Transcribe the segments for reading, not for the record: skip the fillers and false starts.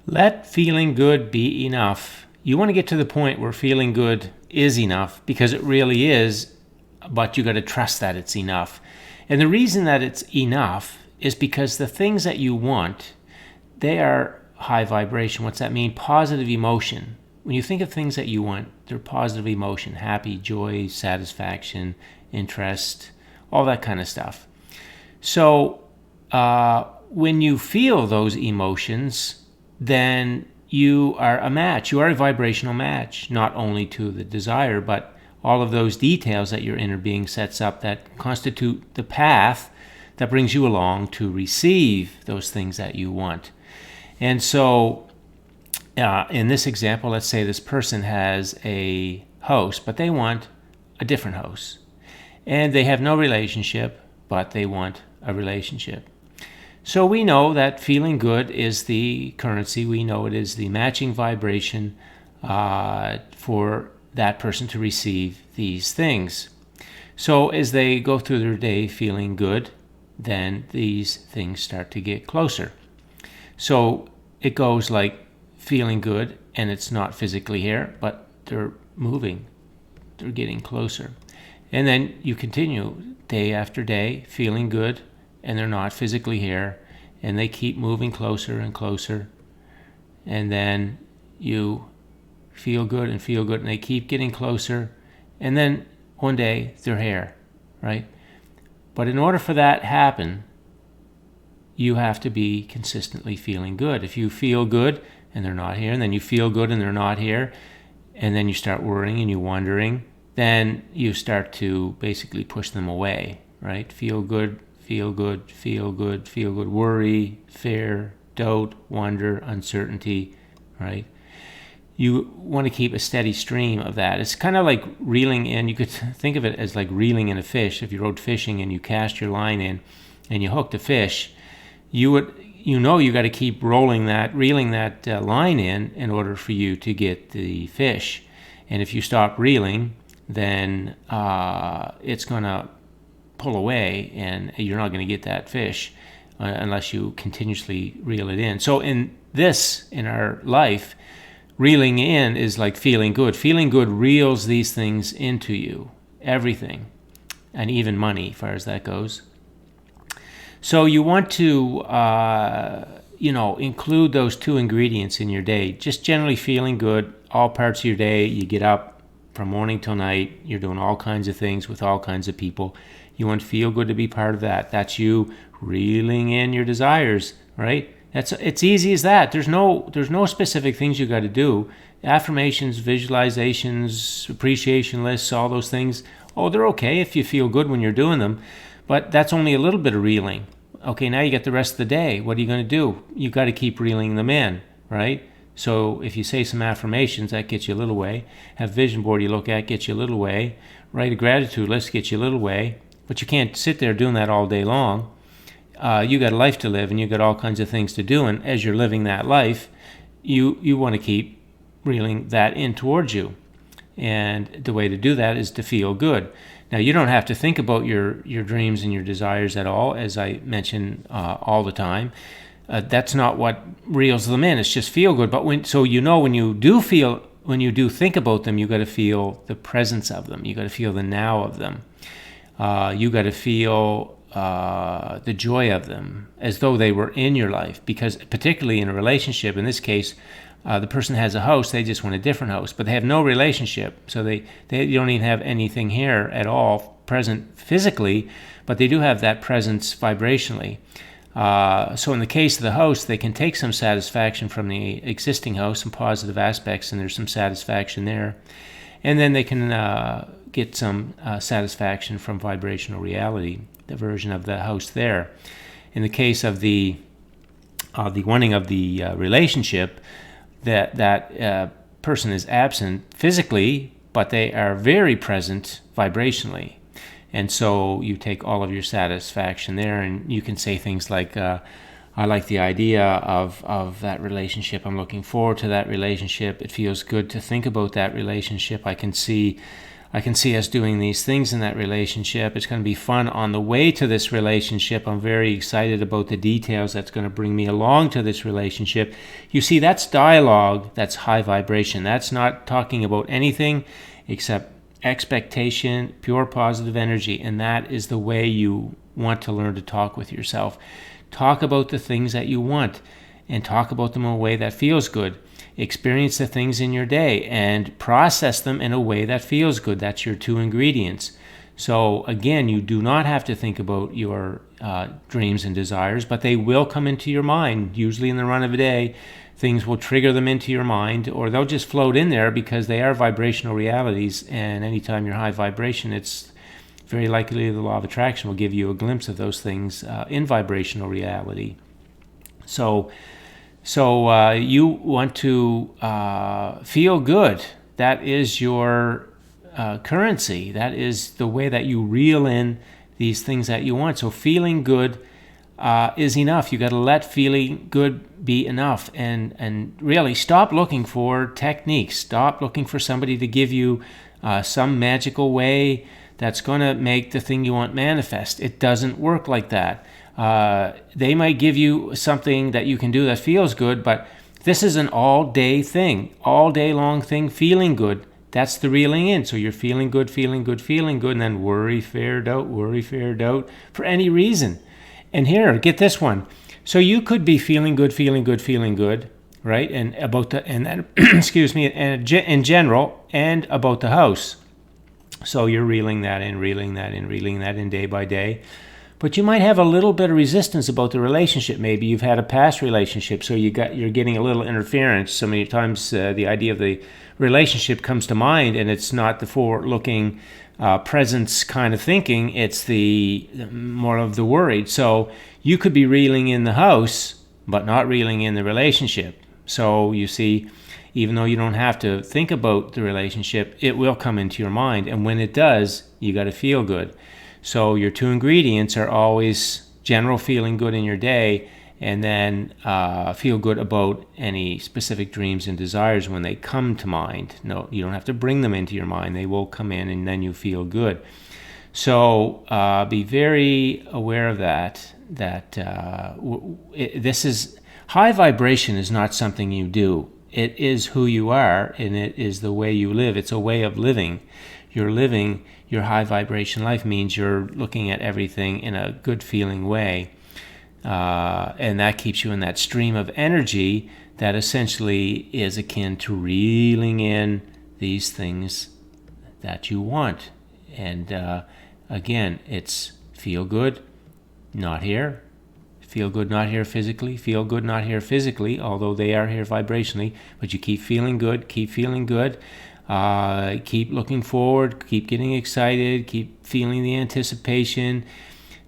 Let feeling good be enough. You want to get to the point where feeling good is enough, because it really is, but you got to trust that it's enough. And the reason that it's enough is because the things that you want, they are high vibration. What's that mean? Positive emotion. When you think of things that you want, they're positive emotion, happy, joy, satisfaction, interest, all that kind of stuff. So when you feel those emotions, then you are a match. You are a vibrational match, not only to the desire, but all of those details that your inner being sets up that constitute the path that brings you along to receive those things that you want. And so in this example, let's say this person has a house, but they want a different house. And they have no relationship, but they want a relationship. So we know that feeling good is the currency. We know it is the matching vibration for that person to receive these things. So as they go through their day feeling good, then these things start to get closer. So it goes like feeling good, and it's not physically here, but they're moving. They're getting closer. And then you continue day after day feeling good, and they're not physically here, and they keep moving closer and closer. And then you feel good, and they keep getting closer. And then one day they're here, right? But in order for that to happen, you have to be consistently feeling good. If you feel good and they're not here, and then you feel good and they're not here, and then you start worrying and you're wondering, then you start to basically push them away, right? Feel good, feel good, feel good, feel good, worry, fear, doubt, wonder, uncertainty, right? You want to keep a steady stream of that. It's kind of like reeling in. You could think of it as like reeling in a fish. If you rode fishing and you cast your line in and you hooked a fish, you got to keep reeling that line in order for you to get the fish. And if you stop reeling, then it's going to pull away, and you're not going to get that fish unless you continuously reel it in. So in our life, reeling in is like feeling good. Feeling good reels these things into you, everything, and even money, as far as that goes. So you want to, include those two ingredients in your day. Just generally feeling good, all parts of your day. You get up from morning till night. You're doing all kinds of things with all kinds of people. You want to feel good to be part of that. That's you reeling in your desires, right? It's easy as that. There's no specific things you got to do. Affirmations, visualizations, appreciation lists, all those things. Oh, they're okay if you feel good when you're doing them, but that's only a little bit of reeling. Okay, now you get the rest of the day. What are you going to do? You got to keep reeling them in, right? So if you say some affirmations, that gets you a little way. Have a vision board you look at, gets you a little way. Write a gratitude list, gets you a little way. But you can't sit there doing that all day long. You got a life to live, and you got all kinds of things to do. And as you're living that life, you want to keep reeling that in towards you. And the way to do that is to feel good. Now, you don't have to think about your dreams and your desires at all, as I mention all the time. That's not what reels them in. It's just feel good. But when you do think about them, you got to feel the presence of them. You got to feel the now of them. You got to feel the joy of them as though they were in your life. Because particularly in a relationship, in this case, the person has a house, they just want a different house, but they have no relationship. So they don't even have anything here at all present physically, but they do have that presence vibrationally. So in the case of the house, they can take some satisfaction from the existing house, some positive aspects, and there's some satisfaction there. And then they can get some satisfaction from vibrational reality, the version of the house there. In the case of the wanting of the relationship, that person is absent physically, but they are very present vibrationally. And so you take all of your satisfaction there, and you can say things like, I like the idea of that relationship. I'm looking forward to that relationship. It feels good to think about that relationship. I can see I can see us doing these things in that relationship. It's going to be fun on the way to this relationship. I'm very excited about the details that's going to bring me along to this relationship. You see, that's dialogue, that's high vibration. That's not talking about anything except expectation, pure positive energy, and that is the way you want to learn to talk with yourself. Talk about the things that you want and talk about them in a way that feels good. Experience the things in your day and process them in a way that feels good. That's your 2 ingredients. So again, you do not have to think about your dreams and desires, but they will come into your mind. Usually in the run of a day, things will trigger them into your mind, or they'll just float in there because they are vibrational realities. And anytime you're high vibration, it's very likely the law of attraction will give you a glimpse of those things in vibrational reality. So you want to feel good. That is your currency. That is the way that you reel in these things that you want. So feeling good is enough. You got to let feeling good be enough, and really stop looking for techniques. Stop looking for somebody to give you some magical way that's going to make the thing you want manifest. It doesn't work like that. They might give you something that you can do that feels good, but this is an all-day thing, all-day long thing, feeling good. That's the reeling in. So you're feeling good, and then worry, fear, doubt for any reason. And here, get this one. So you could be feeling good, right? And about then excuse me, and in general, and about the house. So you're reeling that in day by day. But you might have a little bit of resistance about the relationship. Maybe you've had a past relationship, so you're getting a little interference. So many times the idea of the relationship comes to mind, and it's not the forward-looking presence kind of thinking. It's the more of the worried. So you could be reeling in the house, but not reeling in the relationship. So you see, even though you don't have to think about the relationship, it will come into your mind. And when it does, you got to feel good. So your 2 ingredients are always general feeling good in your day, and then feel good about any specific dreams and desires when they come to mind. No, you don't have to bring them into your mind. They will come in, and then you feel good. So be very aware of that. This is high vibration is not something you do. It is who you are, and it is the way you live. It's a way of living. You're living your high vibration life means you're looking at everything in a good feeling way. And that keeps you in that stream of energy that essentially is akin to reeling in these things that you want. And again, it's feel good, not here. Feel good, not here physically. Feel good, not here physically, although they are here vibrationally. But you keep feeling good, keep looking forward, keep getting excited, keep feeling the anticipation.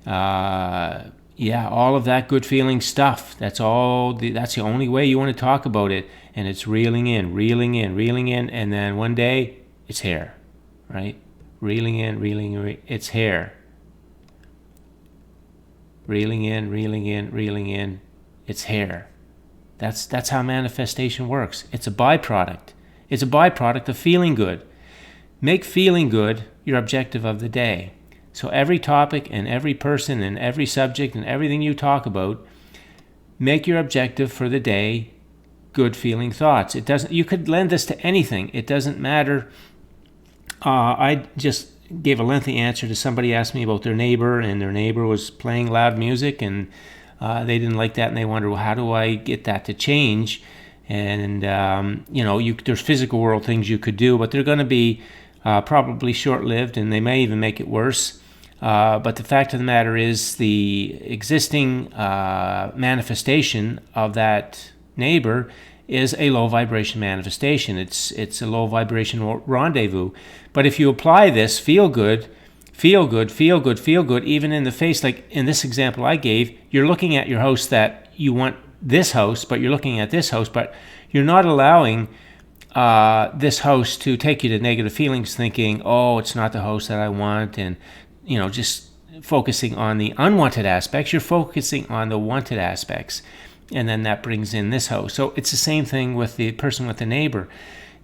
All of that good feeling stuff. That's the only way you want to talk about it. And it's reeling in, and then one day it's here, right? Reeling in, it's here. Reeling in, it's here. That's how manifestation works. It's a byproduct. It's a byproduct of feeling good. Make feeling good your objective of the day. So every topic and every person and every subject and everything you talk about, make your objective for the day good feeling thoughts. You could lend this to anything. It doesn't matter. I just gave a lengthy answer to somebody asked me about their neighbor, and their neighbor was playing loud music, and they didn't like that, and they wondered, well, how do I get that to change? And there's physical world things you could do, but they're going to be probably short-lived, and they may even make it worse. But the fact of the matter is, the existing manifestation of that neighbor is a low vibration manifestation. It's a low vibration rendezvous. But if you apply this, feel good, even in the face, like in this example I gave, you're looking at your house that you want this house, but you're looking at this house, but you're not allowing this house to take you to negative feelings, thinking, oh, it's not the house that I want, and just focusing on the unwanted aspects. You're focusing on the wanted aspects, and then that brings in this house. So it's the same thing with the person with the neighbor.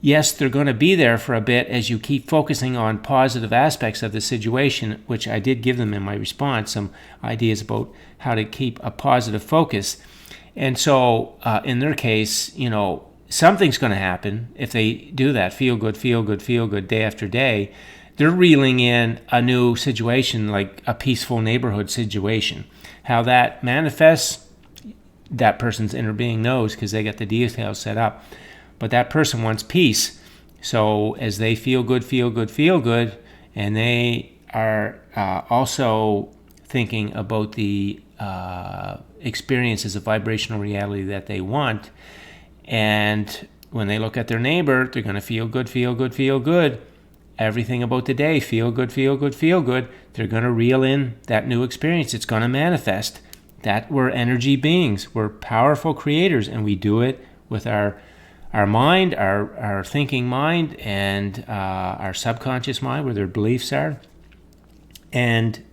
yes, they're going to be there for a bit as you keep focusing on positive aspects of the situation, which I did give them in my response, some ideas about how to keep a positive focus. And so in their case, something's going to happen if they do that. Feel good, feel good, feel good day after day. They're reeling in a new situation, like a peaceful neighborhood situation. How that manifests, that person's inner being knows because they got the details set up. But that person wants peace. So as they feel good, feel good, feel good, and they are also thinking about the experiences of vibrational reality that they want. And when they look at their neighbor, they're going to feel good, feel good, feel good. Everything about the day, feel good, feel good, feel good. They're going to reel in that new experience. It's going to manifest. That we're energy beings. We're powerful creators, and we do it with our mind, our thinking mind, and our subconscious mind, where their beliefs are. And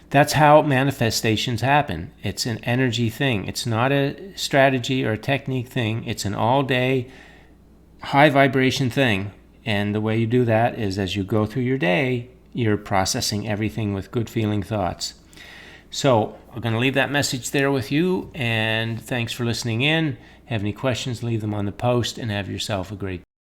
that's how manifestations happen. It's an energy thing. It's not a strategy or a technique thing. It's an all-day, high vibration thing. And the way you do that is as you go through your day, you're processing everything with good feeling thoughts. So I'm going to leave that message there with you, and thanks for listening in. Have any questions, leave them on the post, and have yourself a great day.